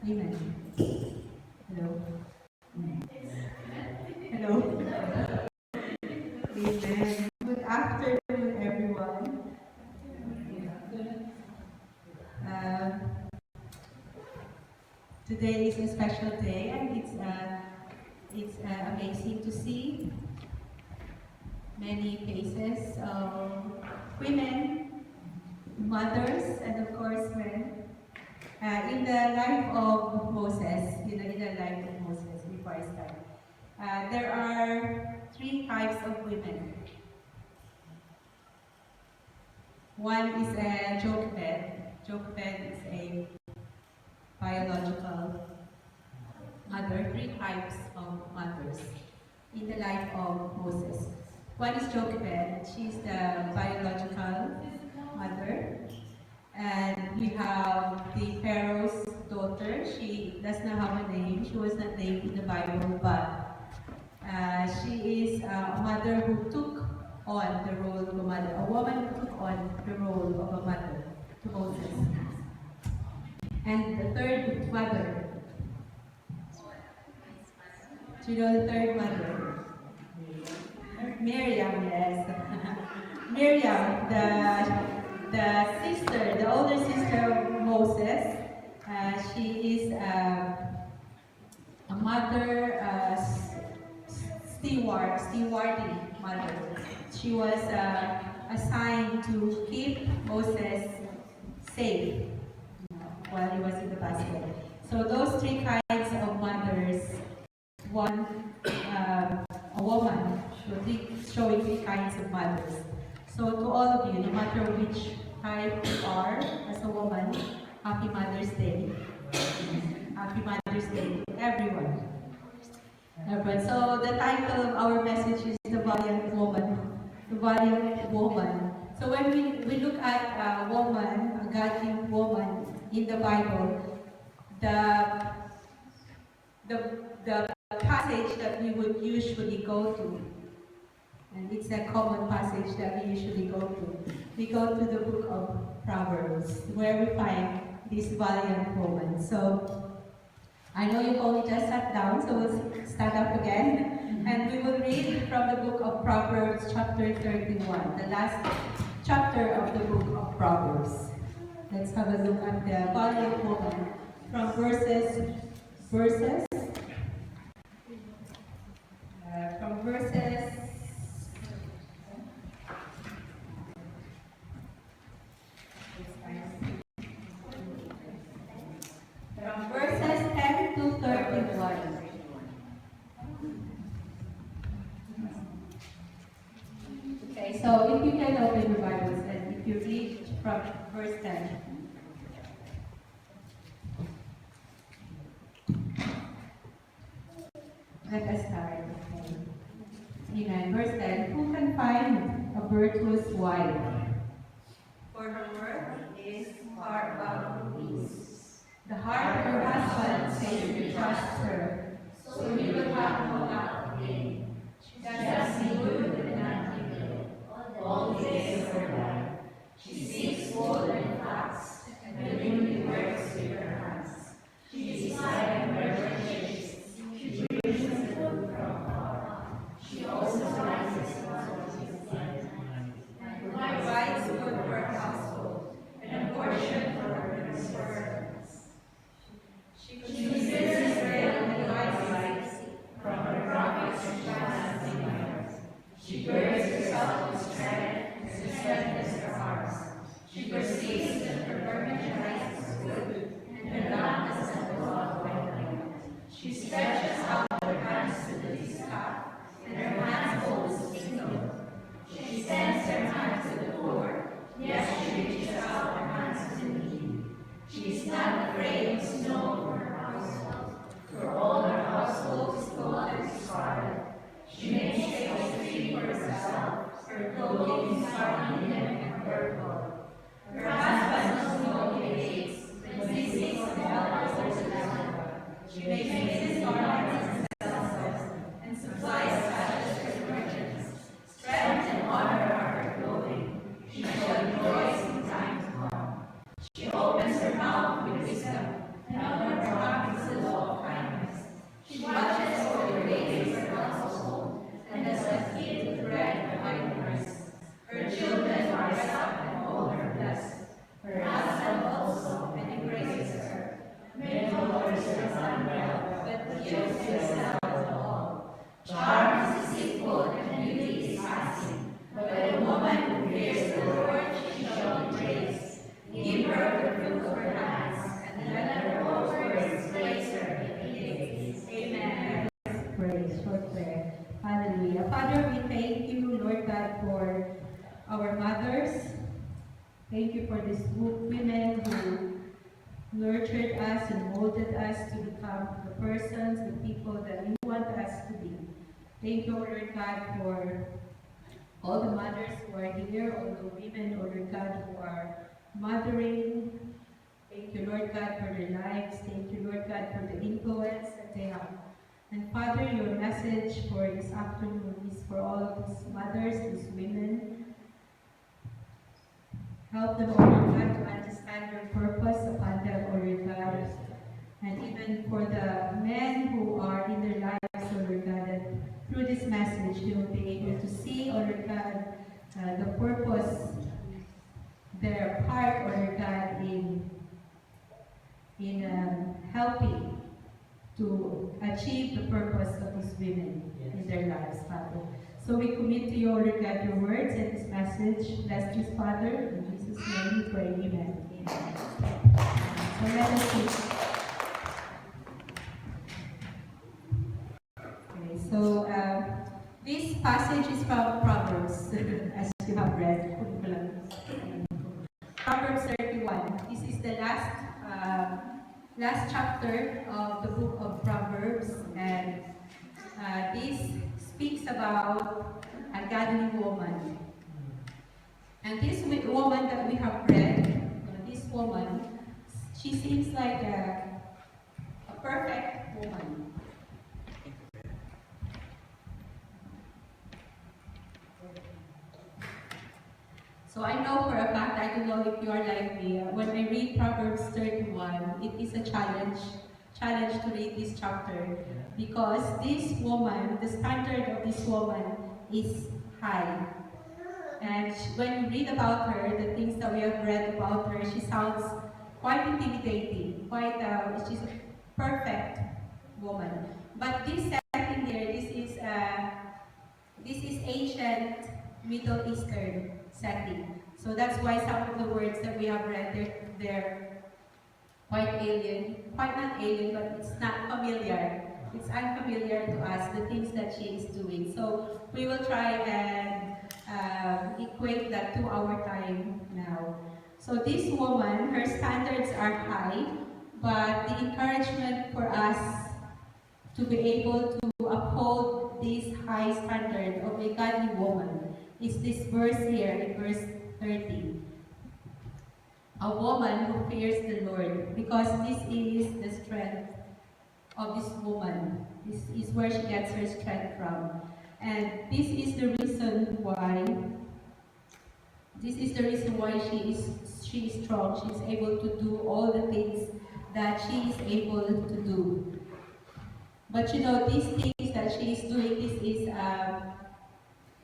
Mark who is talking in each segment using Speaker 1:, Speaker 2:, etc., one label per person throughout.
Speaker 1: Amen. Hello. Hello. Amen. Good afternoon, everyone. Uh, Today is a special day, and it's amazing to see many faces of women, mothers, and of course men. In the life of Moses, in the life of Moses before I start, there are three types of women. One is a Jochebed. Jochebed is a biological mother. Three types of mothers in the life of Moses. One is Jochebed. She's the biological mother. And we have the Pharaoh's daughter. She does not have a name. She was not named in the Bible, but she is a mother who took on the role of a mother. A woman who took on the role of a mother to Moses. And the third mother. Do you know the third mother? Miriam, yes. Miriam, the sister, the older sister of Moses. She is a mother, stewarding mother. She was assigned to keep Moses safe while he was in the basket. So those three kinds of mothers, one, a woman, showing three kinds of mothers. So to all of you, no matter which type you are as a woman, Happy Mother's Day. Happy Mother's Day to everyone. So the title of our message is The Valiant Woman. The Valiant Woman. So when we look at a woman, a godly woman in the Bible, the passage that we would usually go to, and it's a common passage that we usually go to. We go to the book of Proverbs, where we find this valiant woman. So I know you've only just sat down, so we'll stand up again, and we will read from the book of Proverbs, chapter 31, the last chapter of the book of Proverbs. Let's have a look at the valiant woman from verses. From verses 10 to 31. Okay, so if you can open your Bibles and if you read from verse 10. Let us start. Okay. Amen. Verse 10. Who can find a virtuous wife? For her worth is far above peace. The heart of her husband safely trusts her, so he will have no lack of gain. She does me good and not evil all the days of her life. She seeks gold and flax, and willingly works with her hands. She is silent where her riches. She brings the food from far. She also rises what is dead, and provides food for her household, and a portion for her servants. She considers Israel and lies from her prophets and shines in her. She girds herself with strength and strengthens her arms. She perceives that her merchandise is good, and her lamp does not go out by night. She stretches out her hands to the staff, and her hands hold the sickle. She extends her hand to the poor, yes, she reaches out her hands to the needy. She is not afraid of snow for her household, for all her household is gold and scarlet. She makes a tree for herself, her clothing is fine linen and purple. Her husband knows no hates, when he seeks the help of the land. She makes his garments and sells them, and supplies such as her merchants. Strength and honor are her clothing. She shall rejoice in time to come. She opens her mouth with wisdom, and on her tongue pray, short prayer. Hallelujah. Father, we thank you, Lord God, for our mothers. Thank you for these women who nurtured us and molded us to become the persons, the people that you want us to be. Thank you, Lord God, for all the mothers who are here, all the women, Lord God, who are mothering. Thank you, Lord God, for their lives. Thank you, Lord God, for the influence that they have. And Father, your message for this afternoon is for all of these mothers, these women. Help them, O Lord God, to understand your purpose upon them, O Lord God. And even for the men who are in their lives, O Lord God, that through this message they will be able to see, O Lord God, the purpose, their part, O Lord God, in helping to achieve the purpose of these women in their lives, Father. So we commit to you, O Lord God, your words and this message. Bless this, Father. In Jesus' name we pray. Amen. Amen. So let us see. Okay, so this passage is from Proverbs, as you have read. Proverbs 31. This is the last chapter of the book of Proverbs, and this speaks about a godly woman. And this woman that we have read, this woman, she seems like a perfect woman. So I know for a fact, I don't know if you are like me, when I read Proverbs 31, it is a challenge to read this chapter, because this woman, the standard of this woman is high. And when you read about her, the things that we have read about her, she sounds quite intimidating, she's a perfect woman. But this setting here, this is ancient Middle Eastern setting. So that's why some of the words that we have read, they're quite alien, quite not alien, but it's not familiar. It's unfamiliar to us, the things that she is doing. So we will try and equate that to our time now. So this woman, her standards are high, but the encouragement for us to be able to uphold this high standard of a godly woman is this verse here in verse 30. A woman who fears the Lord, because this is the strength of this woman. This is where she gets her strength from. And this is the reason why she is strong. She is able to do all the things that she is able to do. But you know, these things that she is doing,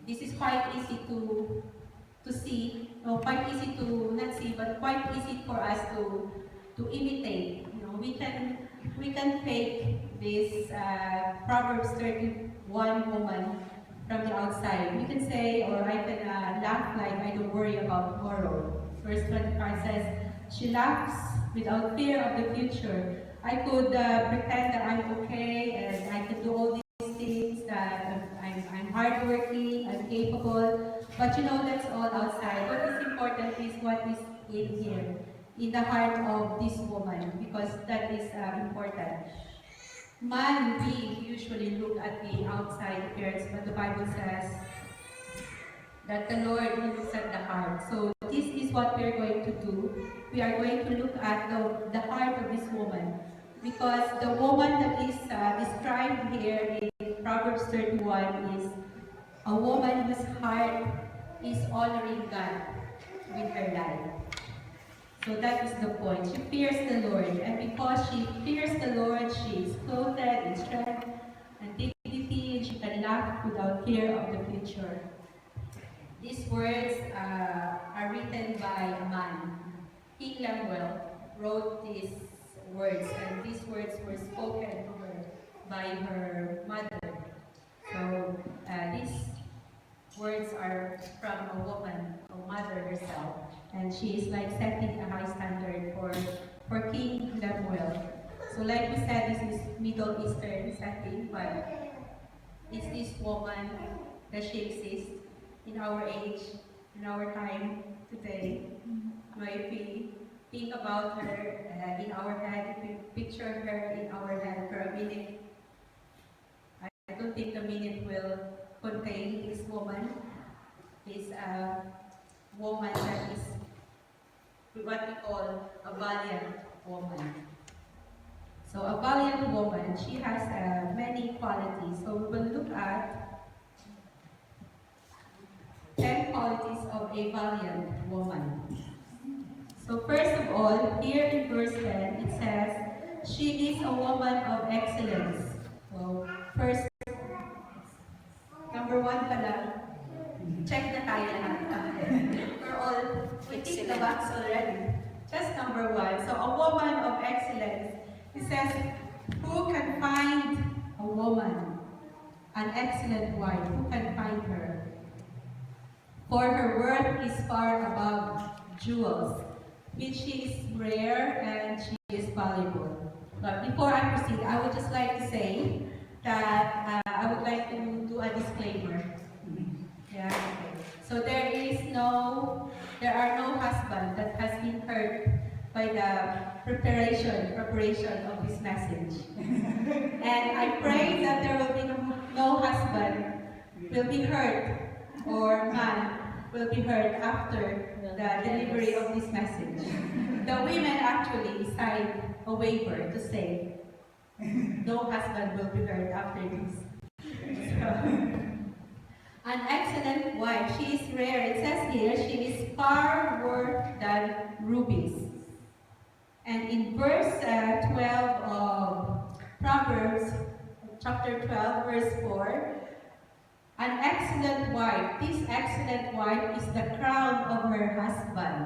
Speaker 1: this is quite easy to see, no, quite easy to not see, but quite easy for us to imitate. You know, we can fake this Proverbs 31 woman from the outside. We can say, or I can laugh like I don't worry about tomorrow. Verse 25 says, she laughs without fear of the future. I could pretend that I'm okay and I can do all these things, that I'm hardworking, I'm capable. But you know, that's all outside. What is important is what is in here, in the heart of this woman, because that is important. Man, we usually look at the outside appearance, but the Bible says that the Lord looks at the heart. So this is what we are going to do. We are going to look at the heart of this woman, because the woman that is described here in Proverbs 31 is a woman whose heart is honoring God with her life. So that is the point. She fears the Lord, and because she fears the Lord, she is clothed in strength and dignity, and she can laugh without fear of the future. These words are written by a man. King Lemuel wrote these words, and these words were spoken to her by her mother. So these words are from a woman, a mother herself, and she is like setting a high standard for King Lemuel. So like we said, this is Middle Eastern setting, but is this woman that she exists in our age, in our time today. If we think about her in our head, if we picture her in our head for a minute, I don't think the minute will contain this woman. This woman that is what we call a valiant woman. So a valiant woman, she has many qualities. So we will look at 10 qualities of a valiant woman. So first of all, here in verse 10, it says, she is a woman of excellence. So first, number one pala, check na tayo lahat. We're all, we tick the box already. Just number one. So a woman of excellence. It says, who can find a woman, an excellent wife? Who can find her? For her worth is far above jewels, which is rare and she is valuable. But before I proceed, I would just like to say that I would like to do a disclaimer. Yeah. Okay. So there are no husbands that has been hurt by the preparation of this message. And I pray that there will be no husband will be hurt or man will be hurt after the delivery of this message. The women actually signed a waiver to say no husband will be hurt after this. An excellent wife. She is rare. It says here, she is far worth than rubies. And in verse 12 of Proverbs, chapter 12, verse 4, an excellent wife. This excellent wife is the crown of her husband.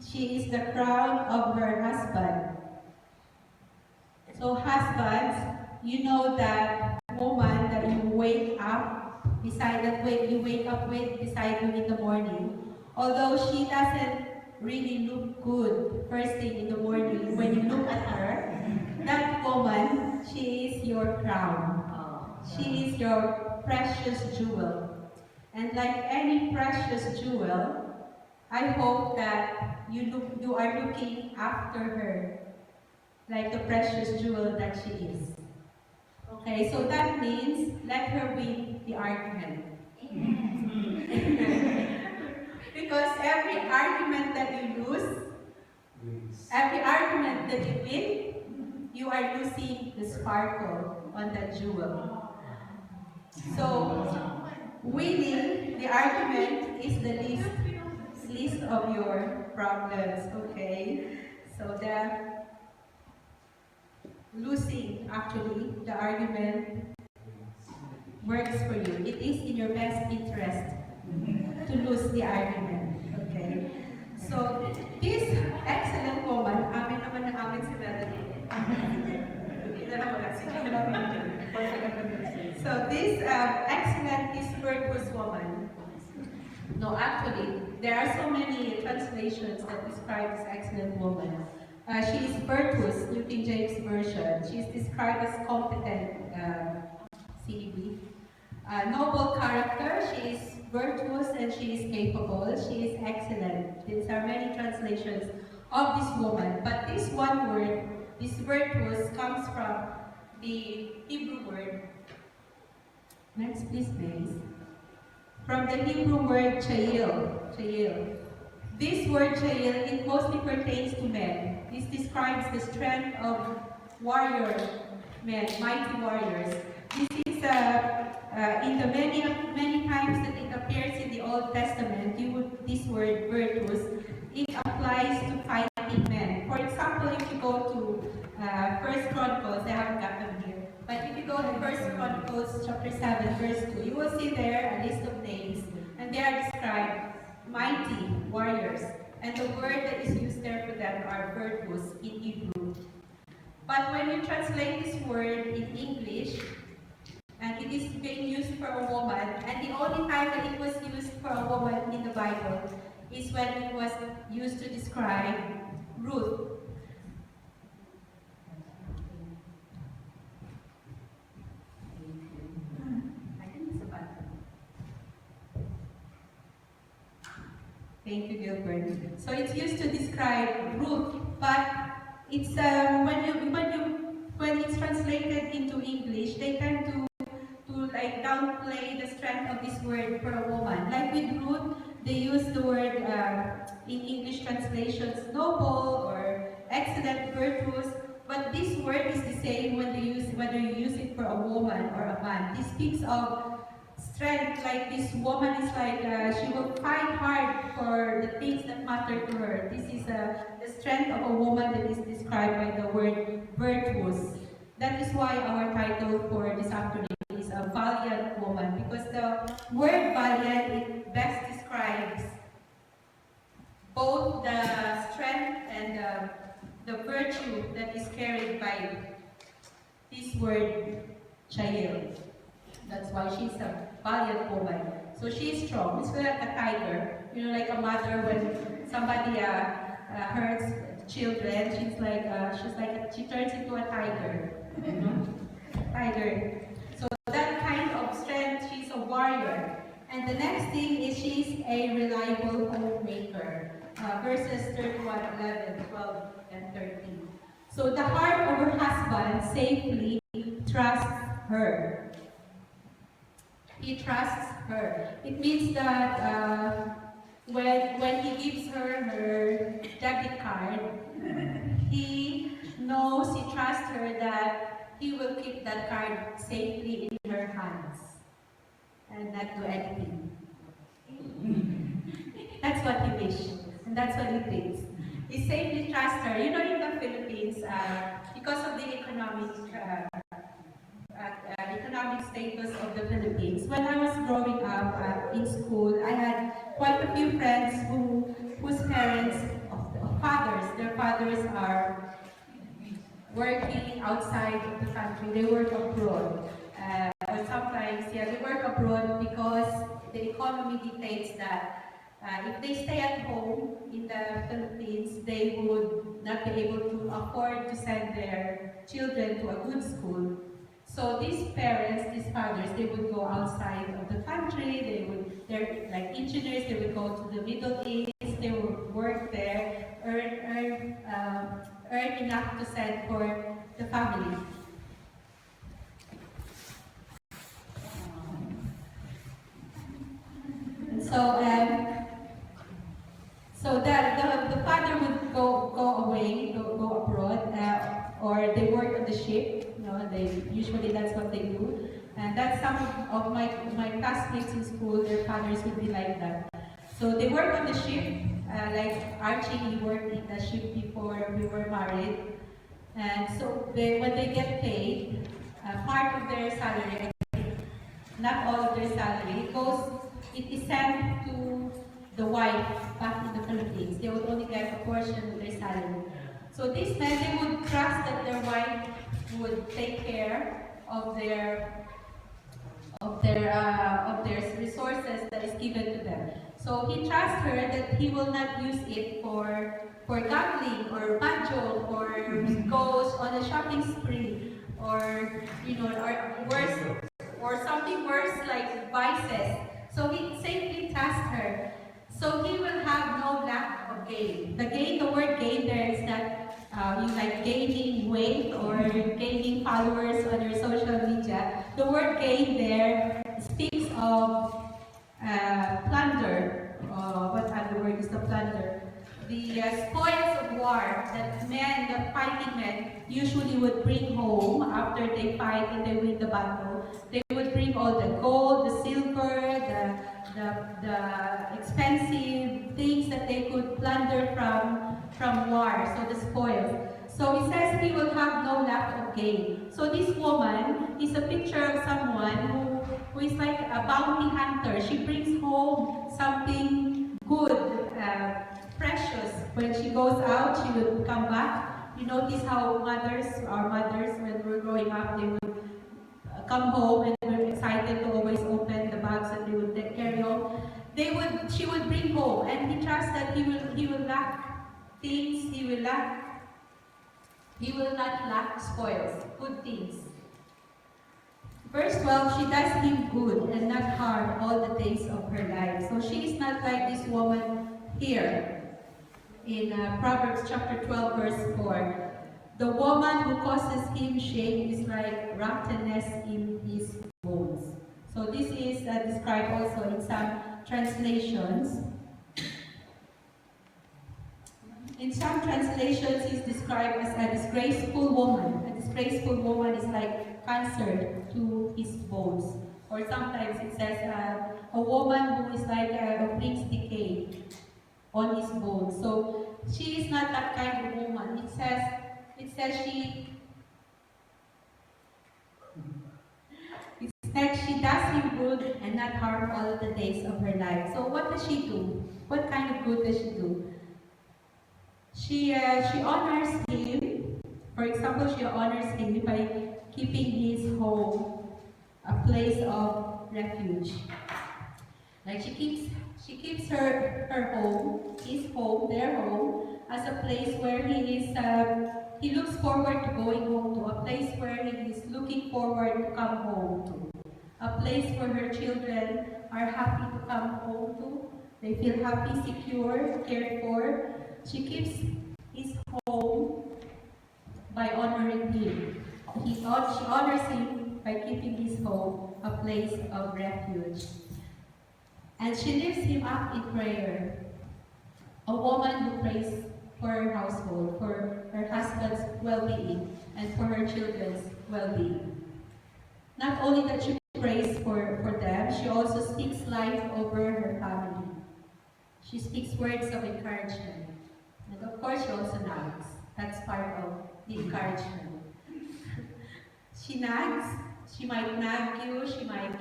Speaker 1: She is the crown of her husband. So husbands, you know that woman that you wake up beside you in the morning. Although she doesn't really look good first thing in the morning, when you look at her, that woman, she is your crown. She is your precious jewel. And like any precious jewel, I hope that you are looking after her like the precious jewel that she is. Okay, so that means let her win the argument. Because every argument that you lose, every argument that you win, you are losing the sparkle on that jewel. So, winning the argument is the least of your problems, okay? So that losing, actually, the argument works for you. It is in your best interest to lose the argument, okay? So, this excellent woman, amin naman ng amin si Melanie. So, this excellent, this virtuous woman, no, actually, there are so many translations that describe this excellent woman. She is virtuous, New King James Version. She is described as competent, CEB. Noble character, she is virtuous and she is capable. She is excellent. There are many translations of this woman. But this one word, this virtuous, comes from the Hebrew word. Next, please, please. From the Hebrew word chayil. This word chayil, it mostly pertains to men. This describes the strength of warrior men, mighty warriors. This is in the many times that it appears in the Old Testament. This word virtuous, it applies to fighting men. For example, if you go to 1 Chronicles, I haven't got them here, but if you go to 1 Chronicles chapter 7, verse 2, you will see there a list of names, and they are described mighty warriors. And the word that is used there for them are virtuous in Hebrew. But when you translate this word in English, and it is being used for a woman, and the only time that it was used for a woman in the Bible is when it was used to describe Ruth. Thank you, Gilbert. So it's used to describe Ruth, but it's when it's translated into English, they tend to like downplay the strength of this word for a woman. Like with Ruth, they use the word in English translations noble or excellent, virtuous. But this word is the same whether you use it for a woman or a man. This speaks of strength, like this woman is like, she will fight hard for the things that matter to her. This is the strength of a woman that is described by the word virtuous. That is why our title for this afternoon is a valiant woman, because the word valiant, it best describes both the strength and the virtue that is carried by this word, Chael. That's why she's a valiant woman. So she's strong. It's like a tiger. You know, like a mother when somebody hurts children, she turns into a tiger. You know? Tiger. So that kind of strength, she's a warrior. And the next thing is she's a reliable homemaker. Verses 31, 11, 12, and 13. So the heart of her husband safely trusts her. He trusts her. It means that when he gives her debit card, he knows, he trusts her that he will keep that card safely in her hands and not do anything. That's what he wishes, and that's what he thinks. He safely trusts her. You know, in the Philippines, because of the economic status of the Philippines. When I was growing up in school, I had quite a few friends whose parents, their fathers are working outside of the country. They work abroad. Or sometimes, they work abroad because the economy dictates that if they stay at home in the Philippines, they would not be able to afford to send their children to a good school. So these parents, these fathers, they would go outside of the country. They're like engineers. They would go to the Middle East. They would work there, earn enough to send for the family. And so the father would go away, go abroad, or they work on the ship. Usually that's what they do. And that's some of my classmates in school, their fathers would be like that. So they work on the ship, like Archie, he worked in the ship before we were married. And so when they get paid, part of their salary, not all of their salary, it is sent to the wife back in the Philippines. They would only get a portion of their salary. So these men, they would trust that their wife would take care of their resources that is given to them. So he trusts her that he will not use it for gambling or mahjong or goes on a shopping spree or worse, or something worse like vices. So he safely trusts her. So he will have no lack of gain. The word gain there is not you like gaining weight or gaining followers on your social media. The word gain there speaks of plunder. What other word is the plunder? The spoils of war that the fighting men, usually would bring home after they fight and they win the battle. They would bring all the gold, the silver, the expensive things that they could plunder from war, so the spoils. So it says he will have no lack of gain. So this woman is a picture of someone who is like a bounty hunter. She brings home something good, precious. When she goes out, she will come back. You notice how our mothers, when we're growing up, they would come home and were excited to always open the bags and they would carry home. She would bring home, and he trusts that he will lack things. He will not lack spoils, good things. Verse 12, she does him good and not harm all the days of her life. So she is not like this woman here in Proverbs chapter 12, verse 4. The woman who causes him shame is like rottenness in his bones. So this is described also in some translations. In some translations, it's described as a disgraceful woman. A disgraceful woman is like cancer to his bones. Or sometimes it says a woman who is like brings decay on his bones. So she is not that kind of woman. It says she does him good and not harm all of the days of her life. So what does she do? What kind of good does she do? She honors him. For example, she honors him by keeping his home a place of refuge. Like she keeps her home, his home, their home, as a place where he looks forward to going home to, a place where he is looking forward to come home to, a place where her children are happy to come home to. They feel happy, secure, cared for. She keeps his home by honoring him. She honors him by keeping his home a place of refuge. And she lifts him up in prayer. A woman who prays for her household, for her husband's well-being, and for her children's well-being. Not only that she prays for them, she also speaks life over her family. She speaks words of encouragement. And of course, she also nags. That's part of the encouragement. She nags. She might nag you. She might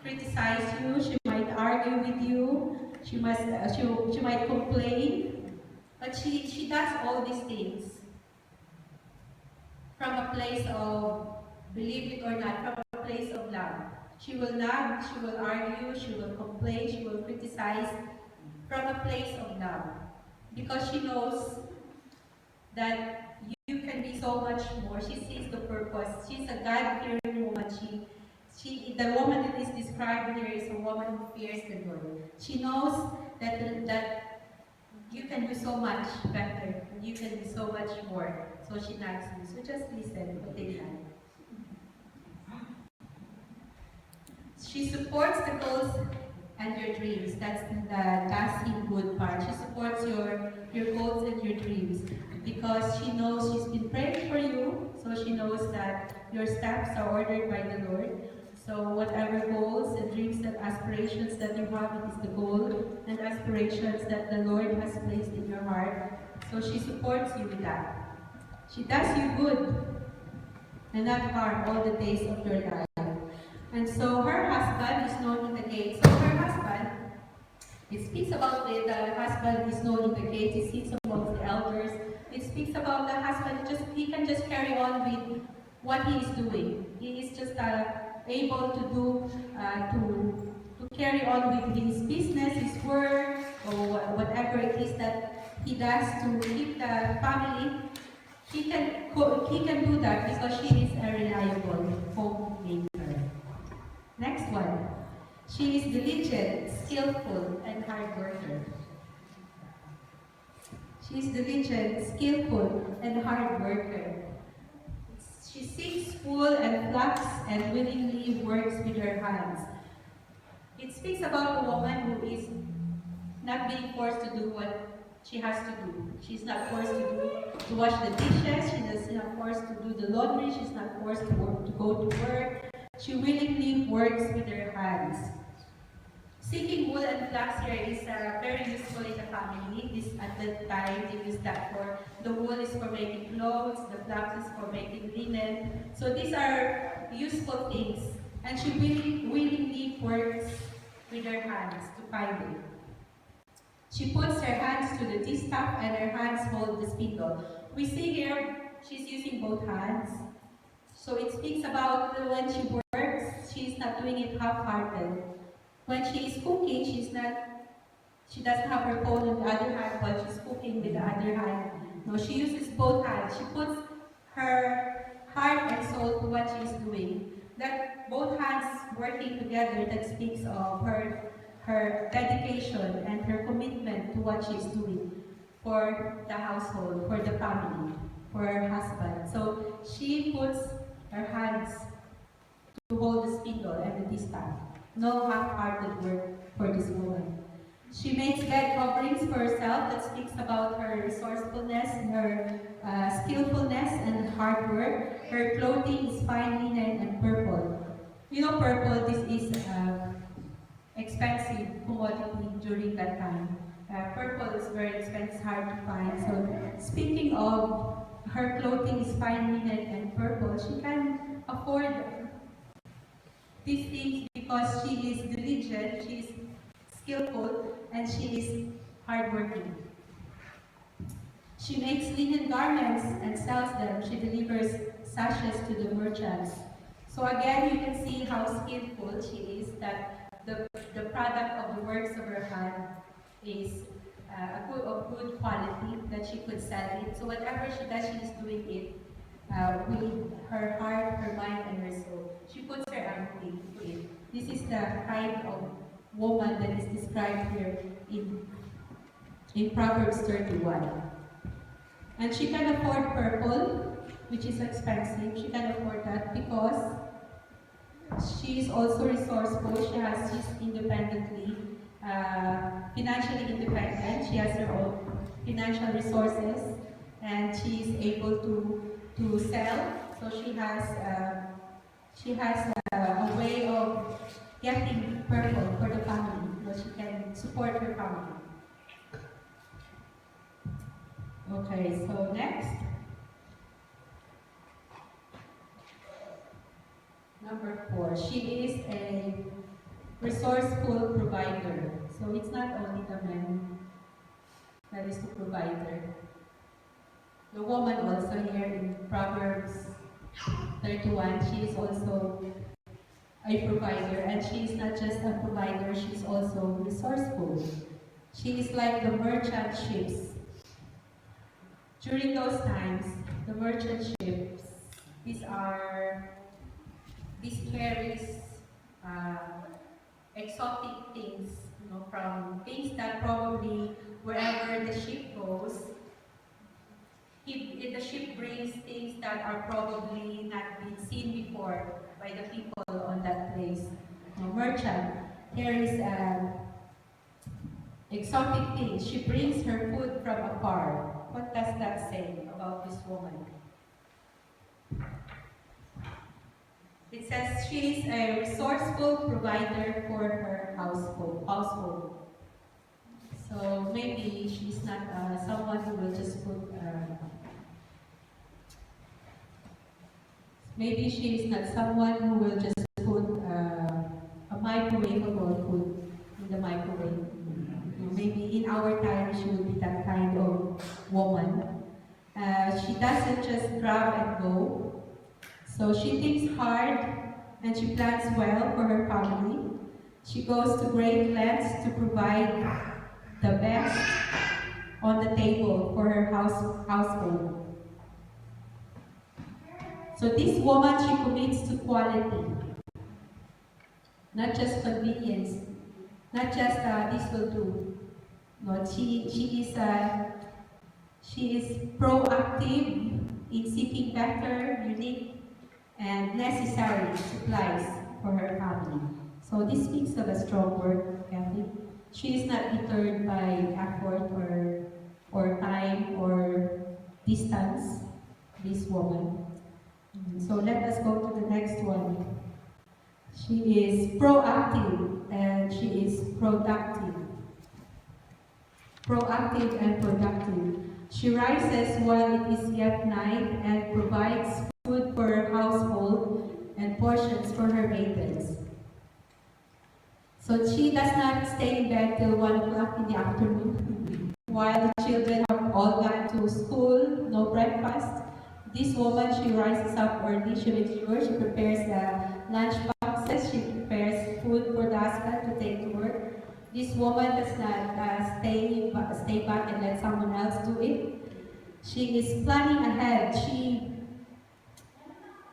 Speaker 1: criticize you. She might argue with you. She might complain. But she does all these things from a place of, believe it or not, from a place of love. She will nag, she will argue, she will complain, she will criticize from a place of love. Because she knows that you can be so much more. She sees the purpose. She's a God-fearing woman. The woman that is described here is a woman who fears the Lord. She knows that you can do so much better. You can do so much more. So she nags you. So just listen what they nag. She supports the goals and your dreams. That's the does him good part. She supports your goals and your dreams because she knows she's been praying for you, so she knows that your steps are ordered by the Lord. So whatever goals and dreams and aspirations that you have, it is the goal and aspirations that the Lord has placed in your heart. So she supports you with that. She does you good and not harm all the days of your life. And so her husband is known in the gate. So her husband, it speaks about the husband is known in the gate. He sits amongst the elders. It speaks about the husband. He can just carry on with what he is doing. He is just able to do to carry on with his business, his work, or whatever it is that he does to keep the family. He can do that because she is a reliable homemaker. Next one. She is diligent, skillful, and hard worker. She is diligent, skillful, and hard worker. She seeks wool and flax and willingly works with her hands. It speaks about a woman who is not being forced to do what she has to do. She's not forced to wash the dishes. She's not forced to do the laundry. She's not forced to go to work. She willingly works with her hands. Seeking wool and flax here is very useful in the family. At the time, they use that for, the wool is for making clothes, the flax is for making linen. So these are useful things. And she willingly works with her hands to find it. She puts her hands to the distaff and her hands hold the spindle. We see here, she's using both hands. So it speaks about when she works, she's not doing it half-hearted. When she is cooking, she doesn't have her phone on the other hand while she's cooking with the other hand. No, she uses both hands. She puts her heart and soul to what she's doing. That both hands working together, that speaks of her her dedication and her commitment to what she's doing for the household, for the family, for her husband. So she puts her hands to hold the spindle and the distaff. No half-hearted work for this woman. She makes bed coverings for herself that speaks about her resourcefulness, her skillfulness, and hard work. Her clothing is fine linen and purple. You know, purple, this is expensive commodity during that time. Purple is very expensive, hard to find. So speaking of her clothing is fine linen and purple, she can afford these things because she is diligent, she is skillful, and she is hardworking. She makes linen garments and sells them. She delivers sashes to the merchants. So again, you can see how skillful she is, that the product of the works of her hand is of good quality, that she could sell it. So whatever she does, she is doing it with her heart, her mind, and her soul. She puts her everything into it. This is the kind of woman that is described here in Proverbs 31. And she can afford purple, which is expensive. She can afford that because she is also resourceful. She's independently, financially independent. She has her own financial resources, and she is able to sell. So she has a way of getting purple for the family, so she can support her family. Okay, so next. Number 4, she is a resourceful provider. So it's not only the man that is the provider. The woman also here in Proverbs 31, she is also a provider, and she is not just a provider, she is also resourceful. She is like the merchant ships. During those times, the merchant ships, these carries exotic things, from things that probably wherever the ship goes, if the ship brings things that are probably not been seen before by the people on that place. Merchant carries exotic things. She brings her food from afar. What does that say about this woman? It says she is a resourceful provider for her household. So maybe she's not someone who will just put. Maybe she is not someone who will just put a microwavable food in the microwave. Maybe in our time she will be that kind of woman. She doesn't just grab and go. So she thinks hard and she plans well for her family. She goes to great lengths to provide the best on the table for her household. So this woman, she commits to quality, not just convenience, not just this will do. No, she is proactive in seeking better, unique, and necessary supplies for her family. So this speaks of a strong work ethic. She is not deterred by effort or time or distance, this woman. So let us go to the next one. She is proactive and she is productive. Proactive and productive. She rises while it is yet night and provides food for her household and portions for her maidens. So she does not stay in bed till 1 o'clock in the afternoon while the children have all gone to school, no breakfast. This woman, she rises up early, she makes sure she prepares the lunch boxes, she prepares food for the husband to take to work. This woman does not stay back and let someone else do it. She is planning ahead.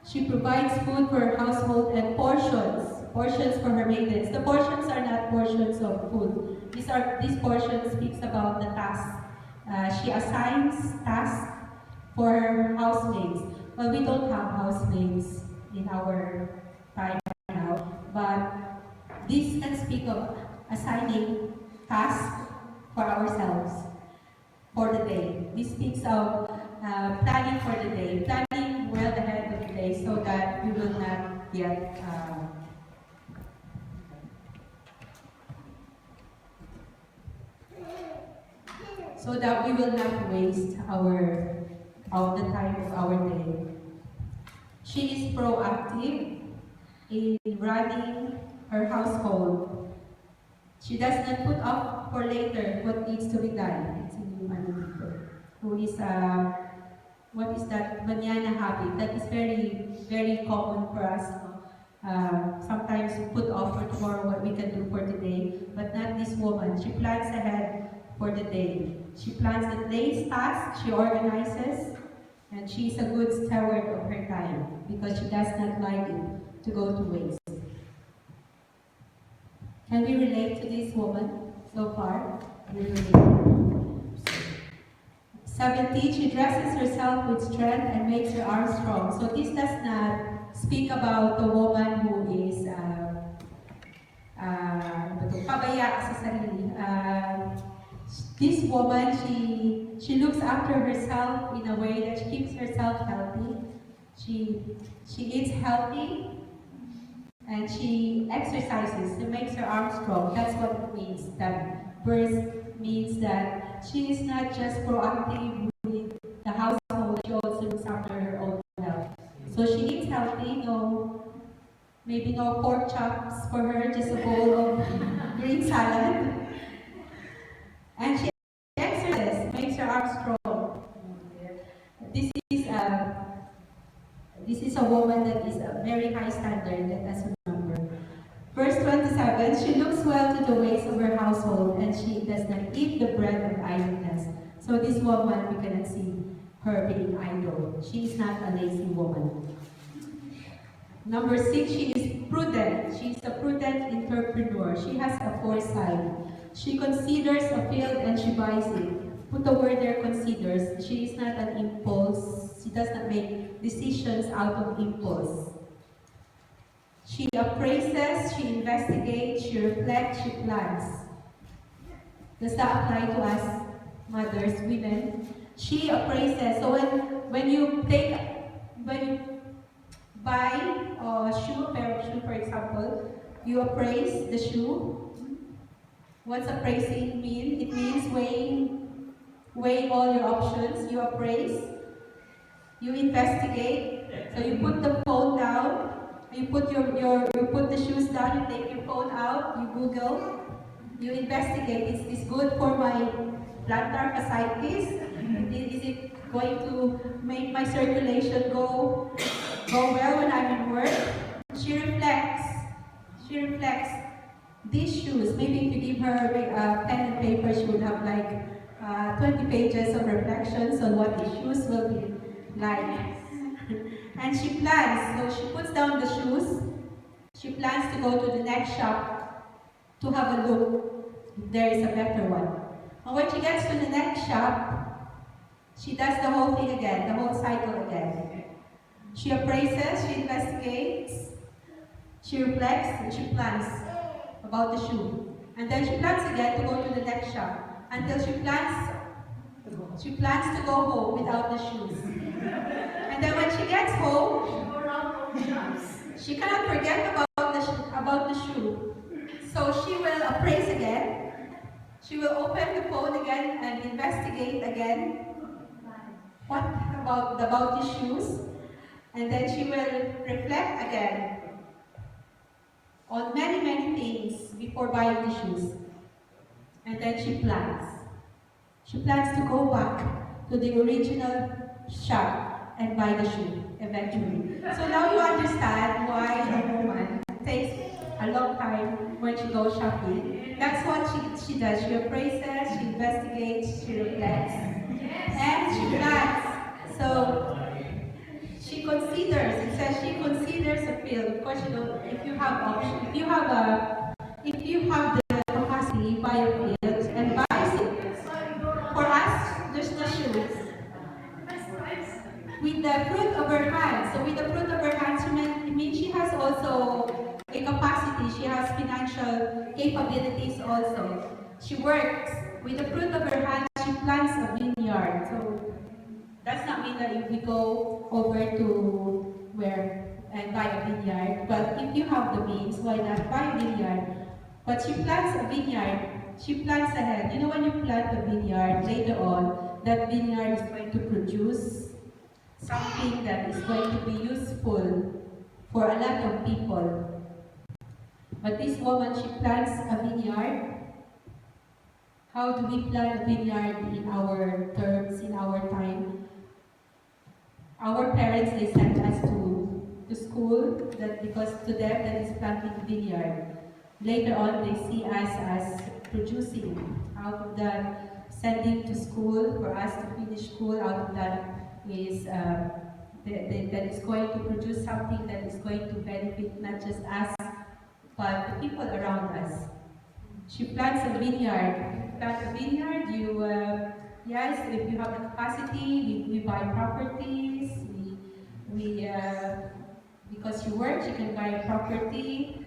Speaker 1: She provides food for her household and portions portions for her maidens. The portions are not portions of food. These portions speaks about the tasks. She assigns tasks for her housemaids. Well, we don't have housemaids in our time now, but this can speak of assigning tasks for ourselves for the day. This speaks of planning for the day, planning well ahead of the day so that we will not get waste the time of our day. She is proactive in running her household. She does not put off for later what needs to be done. It's in who is what is that banana habit? That is very, very common for us. Sometimes we put off for tomorrow what we can do for today, but not this woman. She plans ahead for the day. She plans the day's tasks, she organizes, and she is a good steward of her time because she does not like it to go to waste. Can we relate to this woman so far? We relate. 17, she dresses herself with strength and makes her arms strong. So this does not speak about the woman who is pabaya sa sarili. This woman, she looks after herself in a way that she keeps herself healthy. She eats healthy, and she exercises to make her arms strong. That's what it means. That verse means that she is not just proactive with the household, she also looks after her own health. So she eats healthy, maybe no pork chops for her, just a bowl of green salad. And she exercises, makes her arms strong. This is a woman that is a very high standard, let us remember. Verse 27, she looks well to the ways of her household, and she does not eat the bread of idleness. So this woman, we cannot see her being idle. She is not a lazy woman. Number 6, she is prudent. She is a prudent entrepreneur. She has a foresight. She considers a field and she buys it. Put the word there, considers. She is not an impulse. She does not make decisions out of impulse. She appraises, she investigates, she reflects, she plans. Does that apply to us, mothers, women? She appraises. So when you buy a shoe, a pair of shoe, for example, you appraise the shoe. What's appraising mean? It means weighing all your options. You appraise, you investigate. So you put the phone down, you put you put the shoes down, you take your phone out, you Google, you investigate. Is this good for my plantar fasciitis? Is it going to make my circulation go well when I'm in work? She reflects. These shoes, maybe if you give her a pen and paper, she would have like 20 pages of reflections on what the shoes will be like. And she plans, so she puts down the shoes. She plans to go to the next shop to have a look if there is a better one. And when she gets to the next shop, she does the whole thing again, the whole cycle again. She appraises, she investigates, she reflects, and she plans about the shoe. And then she plans again to go to the next shop until she plans to go home without the shoes. And then when she gets home, she cannot forget about the shoe. So she will appraise again. She will open the phone again and investigate again. What about the shoes? And then she will reflect again on many things before buying the shoes. And then she plans. She plans to go back to the original shop and buy the shoe eventually. So now you understand why a woman takes a long time when she goes shopping. That's what she does. She appraises, she investigates, she reflects, and she plans. So she considers. It says she considers a field. Of course, you know, if you have option, if you have the capacity, buy a field and buys it. For us, there's the shoes. With the fruit of her hands. So with the fruit of her hands, it means she has also a capacity. She has financial capabilities also. She works. With the fruit of her hands, she plants a vineyard. So does not mean that if we go over to where and buy a vineyard. But if you have the means, why not buy a vineyard? But she plants a vineyard. She plants ahead. You know, when you plant a vineyard, later on, that vineyard is going to produce something that is going to be useful for a lot of people. But this woman, she plants a vineyard. How do we plant a vineyard in our terms, in our time? Our parents, they sent us to school because to them that is planting a vineyard. Later on, they see us as producing. Out of that, sending to school for us to finish school, out of that is that is going to produce something that is going to benefit not just us, but the people around us. She plants a vineyard. Plant a vineyard, yes, if you have the capacity, we buy properties, because you work, you can buy a property,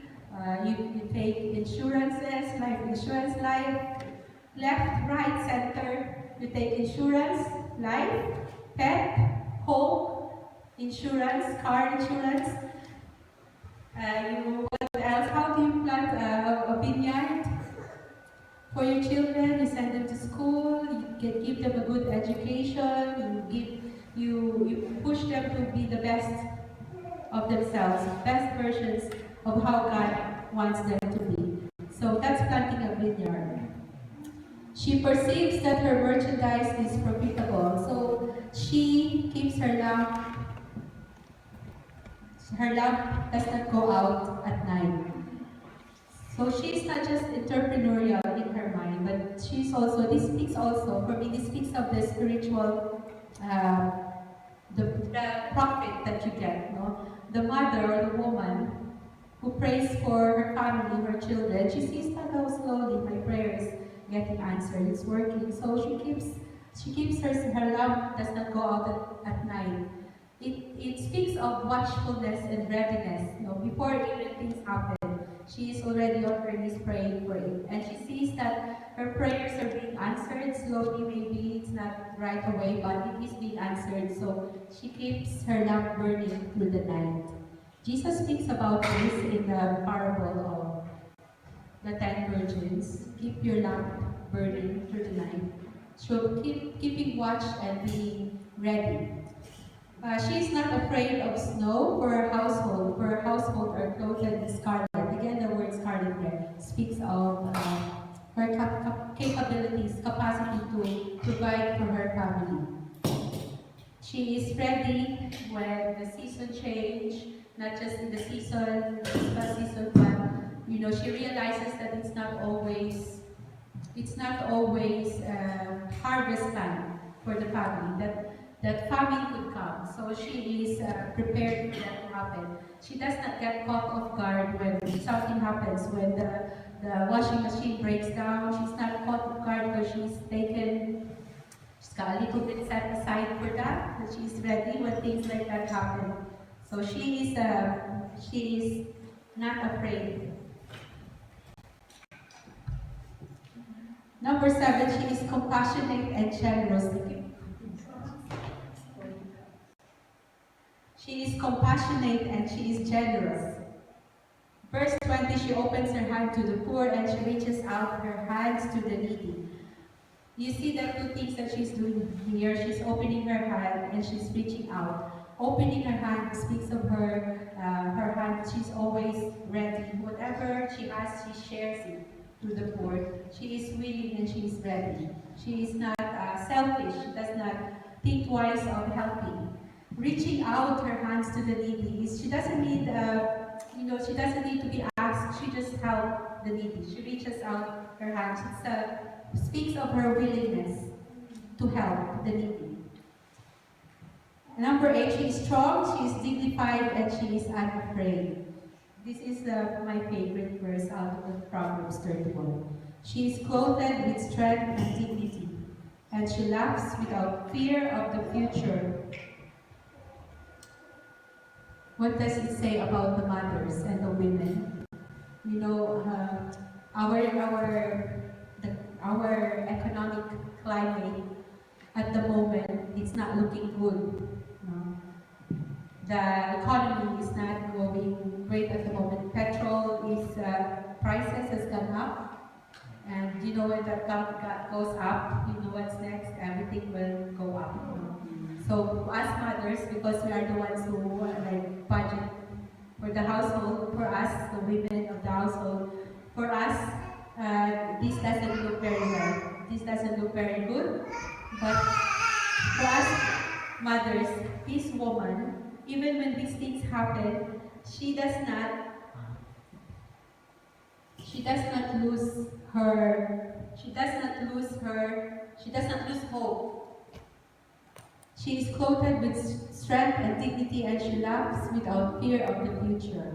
Speaker 1: you take insurances, life insurance, left, right, center, you take insurance, life, pet, home, insurance, car insurance. What else? How do you plant a vineyard? For your children, you send them to school, you give them a good education, you push them to be the best of themselves, best versions of how God wants them to be. So that's planting a vineyard. She perceives that her merchandise is profitable, so she keeps her lamp. Her lamp does not go out at night. So she's not just entrepreneurial in her mind, but she's also, this speaks also, for me, this speaks of the spiritual, the profit that you get, no? The mother or the woman who prays for her family, her children, she sees that, oh, slowly my prayer is getting answered, it's working. So she keeps her lamp does not go out at night. It speaks of watchfulness and readiness, you know, before even things happen. She is already on her knees praying for it. And she sees that her prayers are being answered slowly, maybe it's not right away, but it is being answered. So she keeps her lamp burning through the night. Jesus speaks about this in the parable of the 10 virgins. Keep your lamp burning through the night. So keeping watch and being ready. She is not afraid of snow for her household. For her household are clothed in scarlet. Again, the word scarlet there speaks of her capabilities, capacity to provide for her family. She is ready when the season change, not just in the season, Christmas season, but you know, she realizes that it's not always harvest time for the family. That famine could come. So she is prepared for that to happen. She does not get caught off guard when something happens, when the washing machine breaks down. She's not caught off guard because she's got a little bit set aside for that she's ready when things like that happen. So she is not afraid. Number 7, she is compassionate and generous. She is compassionate and she is generous. Verse 20, she opens her hand to the poor and she reaches out her hands to the needy. You see the two things that she's doing here. She's opening her hand and she's reaching out. Opening her hand speaks of her hand. She's always ready. Whatever she has, she shares it to the poor. She is willing and she is ready. She is not selfish. She does not think twice of helping. Reaching out her hands to the needy. She doesn't need, she doesn't need to be asked. She just helps the needy. She reaches out her hands. It speaks of her willingness to help the needy. Number 8, she is strong, she is dignified, and she is unafraid. This is my favorite verse out of the Proverbs 31. She is clothed with strength and dignity, and she laughs without fear of the future. What does it say about the mothers and the women? You know, our economic climate at the moment, it's not looking good. No? The economy is not going great at the moment. Petrol is prices has gone up, and you know when that goes up, you know what's next. Everything will go up. You know? So us mothers, because we are the ones who like budget for the household, for us, the women of the household, for us, this doesn't look very well. This doesn't look very good. But for us mothers, this woman, even when these things happen, she does not lose hope. She is clothed with strength and dignity, and she laughs without fear of the future.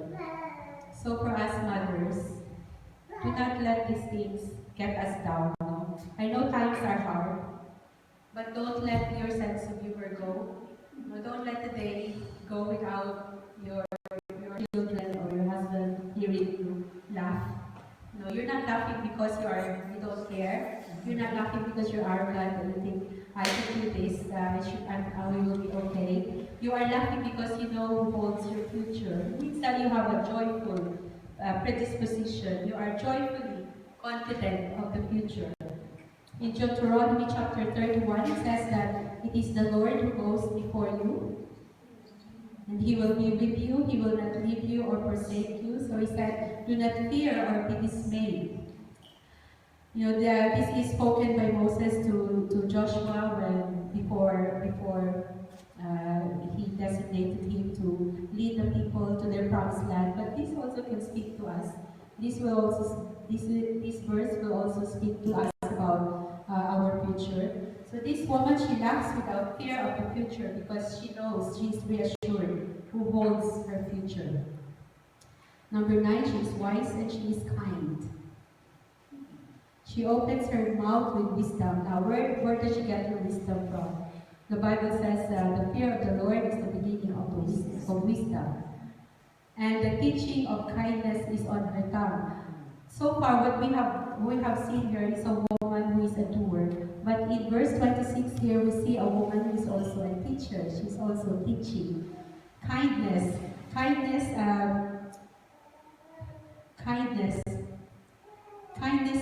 Speaker 1: So for us mothers, do not let these things get us down. No? I know times are hard, but don't let your sense of humor go. No, don't let the day go without your children or your husband hearing you laugh. No, you're not laughing because you don't care. You're not laughing because you're arrogant and you think I should do this, I will be okay. You are laughing because you know who holds your future. It means that you have a joyful predisposition. You are joyfully confident of the future. In Deuteronomy chapter 31, it says that it is the Lord who goes before you, and He will be with you. He will not leave you or forsake you. So He said, do not fear or be dismayed. You know, this is spoken by Moses to Joshua before he designated him to lead the people to their promised land. But this also can speak to us. This verse will also speak to us about our future. So this woman, she laughs without fear of the future because she knows, she is reassured who holds her future. Number 9, she is wise and she is kind. She opens her mouth with wisdom. Now, where does she get her wisdom from? The Bible says the fear of the Lord is the beginning of wisdom. And the teaching of kindness is on her tongue. So far, what we have seen here is a woman who is a doer. But in verse 26 here, we see a woman who is also a teacher. She's also teaching. Kindness. Kindness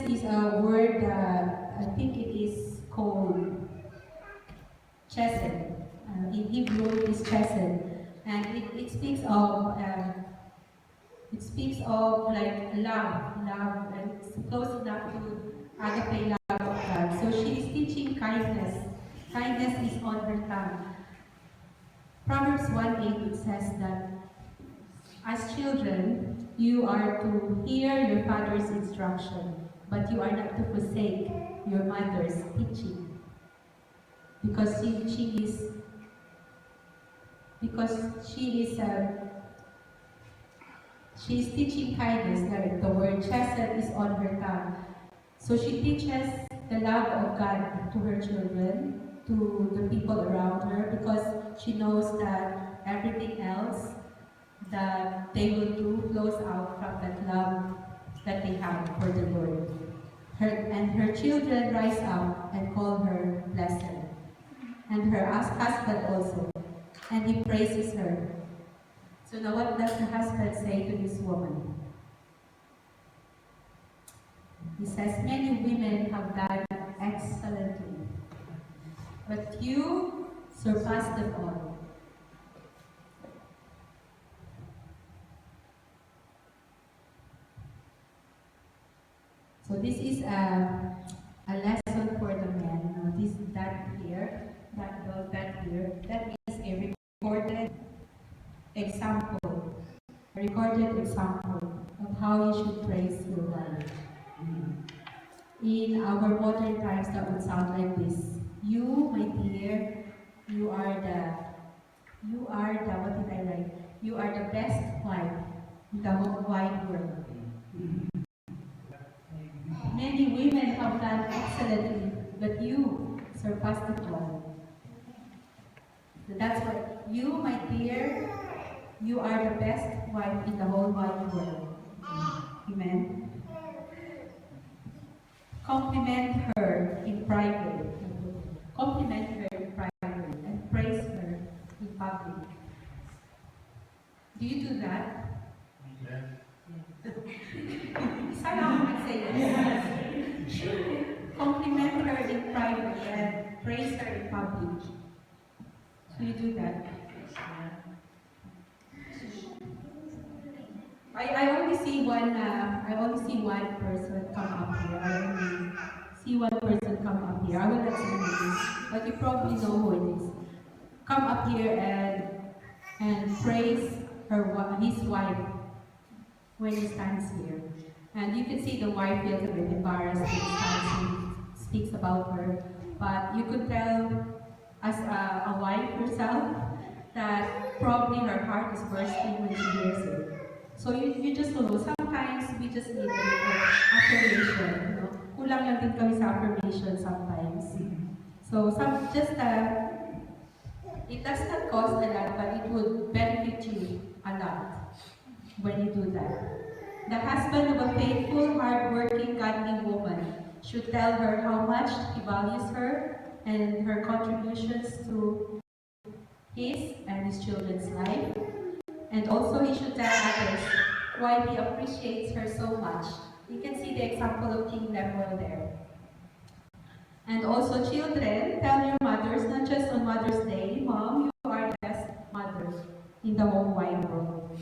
Speaker 1: is a word, I think it is called chesed. In Hebrew, it is chesed. And it speaks of like love, and it's close enough to agape love of God. So she is teaching kindness. Kindness is on her tongue. Proverbs 1:8, it says that as children, you are to hear your father's instruction, but you are not to forsake your mother's teaching. Because she is teaching kindness. The word chesed is on her tongue. So she teaches the love of God to her children, to the people around her, because she knows that everything else that they will do flows out from that love that they have for the Lord. Her children rise up and call her blessed. And her husband also. And he praises her. So now what does the husband say to this woman? He says, many women have done excellently, but you surpass them all. So this is a lesson for the men. That here, that is a recorded example of how you should praise your wife. In our modern times, that would sound like this. You, my dear, you are You are the, what did I write? You are the best wife in the whole wide world. Many women have done excellently, but you surpassed it all. So that's what you, my dear, you are the best wife in the whole wide world. Amen. Compliment her in private. Compliment her in private and praise her in public. Do you do that? Yes. Sana ako mag-say yes. Compliment her in private and praise her in public. Do you do that? I only see one person come up here. I only see one person come up here. I will not say names, but you probably know who it is. Come up here and praise his wife when he stands here. And you can see the wife feels a bit embarrassed when he stands and speaks about her. But you could tell as a wife herself that probably her heart is bursting when she hears it. So you just know, sometimes we just need a little affirmation. You know? Kulang lang din kami sa affirmation sometimes. So it does not cost a lot, but it would benefit you a lot when you do that. The husband of a faithful, hard-working, godly woman should tell her how much he values her and her contributions to his and his children's life. And also he should tell others why he appreciates her so much. You can see the example of King Lemuel there. And also children, tell your mothers, not just on Mother's Day, Mom, you are the best mother in the whole wide world.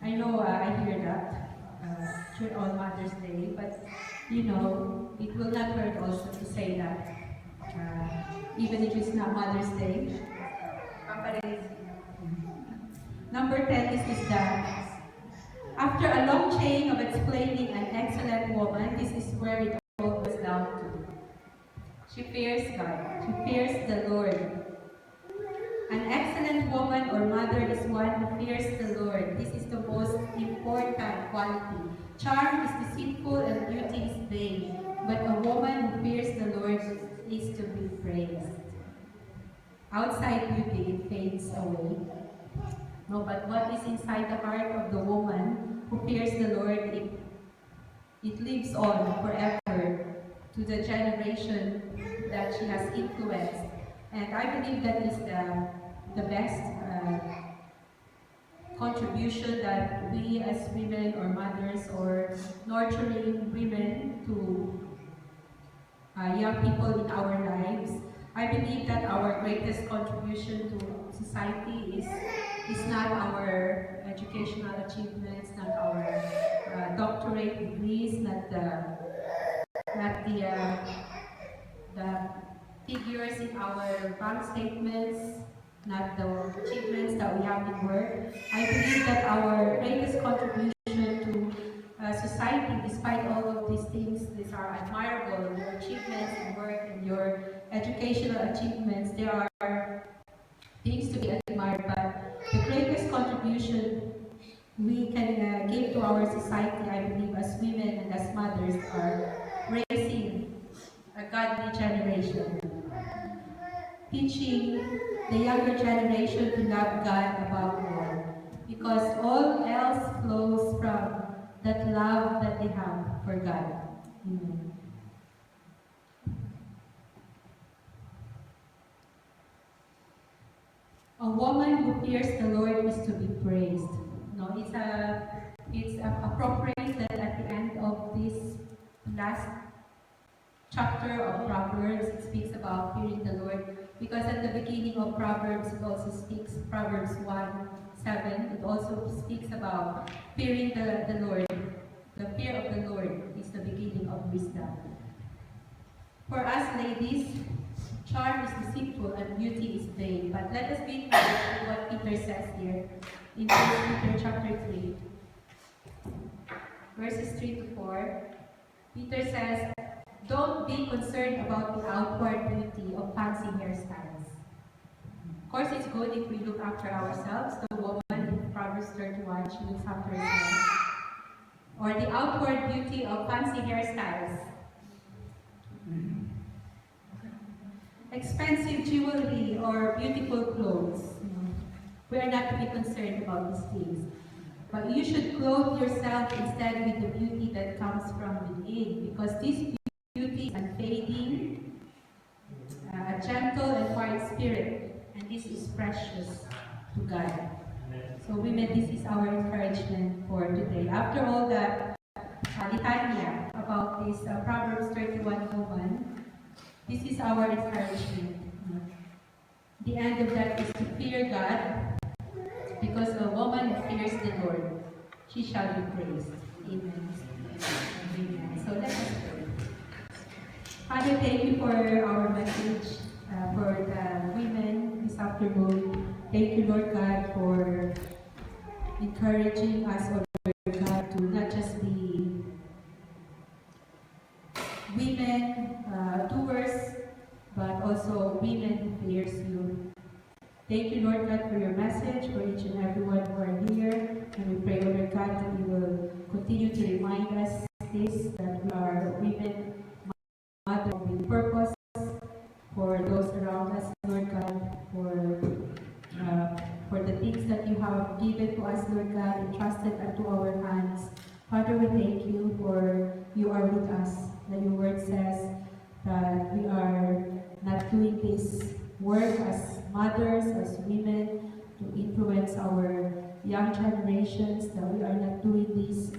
Speaker 1: I know I hear that on Mother's Day, but you know, it will not hurt also to say that, even if it's not Mother's Day. Number 10 is that after a long chain of explaining an excellent woman, this is where it all goes down to. She fears God. She fears the Lord. An excellent woman or mother is one who fears the Lord. This is the most important quality. Charm is deceitful and beauty is vain, but a woman who fears the Lord is to be praised. Outside beauty, it fades away. No, but what is inside the heart of the woman who fears the Lord, it lives on forever to the generation that she has influenced. And I believe that is the best contribution that we as women or mothers or nurturing women to young people in our lives. I believe that our greatest contribution to society is not our educational achievements, not our doctorate degrees, not the figures in our bank statements, not the achievements that we have in work. I believe that our greatest contribution to society, despite all of these things, these are admirable, your achievements in work and your educational achievements, there are things to be admired, but the greatest contribution we can give to our society, I believe, as women and as mothers, are raising a godly generation. Teaching the younger generation to love God above all, because all else flows from that love that they have for God. Amen. A woman who fears the Lord is to be praised. No, it's appropriate that at the end of this last chapter of Proverbs, it speaks about fearing the Lord, because at the beginning of Proverbs, it also speaks, Proverbs 1:7, it also speaks about fearing the Lord. The fear of the Lord is the beginning of wisdom. For us ladies, charm is deceitful and beauty is vain. But let us be encouraged with what Peter says here in 1 Peter chapter 3, verses 3 to 4. Peter says, don't be concerned about the outward beauty of fancy hairstyles. course, it's good if we look after ourselves. The woman in Proverbs 31, she looks after herself. Or the outward beauty of fancy hairstyles. Expensive jewelry or beautiful clothes. We are not to be concerned about these things. But you should clothe yourself instead with the beauty that comes from within, because this beauty is unfading, a gentle and quiet spirit, and this is precious to God. So women, this is our encouragement for today. After all that litania about this Proverbs 31 woman, this is our encouragement. The end of that is to fear God, because a woman who fears the Lord, she shall be praised. Amen. Amen. So let us pray. Father, thank you for our message, for the women this afternoon. Thank you, Lord God, for encouraging us, Lord God, to not just be women doers, but also women who fears you. Thank you, Lord God, for your message, for each and every one who are here. And we pray, Lord God, that you will continue to remind us this, that we are women, mother with purpose for those around us, Lord God, for the things that you have given to us, Lord God, entrusted unto our hands. Father, we thank you for you are with us. That your word says that we are not doing this work as mothers, as women, to influence our young generations, that we are not doing this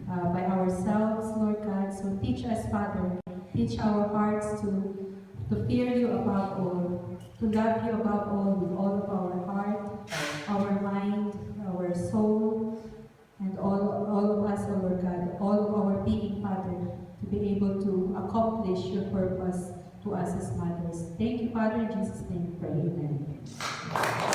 Speaker 1: by ourselves, Lord God. So teach us, Father, teach our hearts to fear you above all, to love you above all with all of our heart, our mind, our soul, and all of us, oh Lord God, all of our being, Father, to be able to accomplish your purpose to us as mothers. Thank you, Father, in Jesus' name, pray. Amen.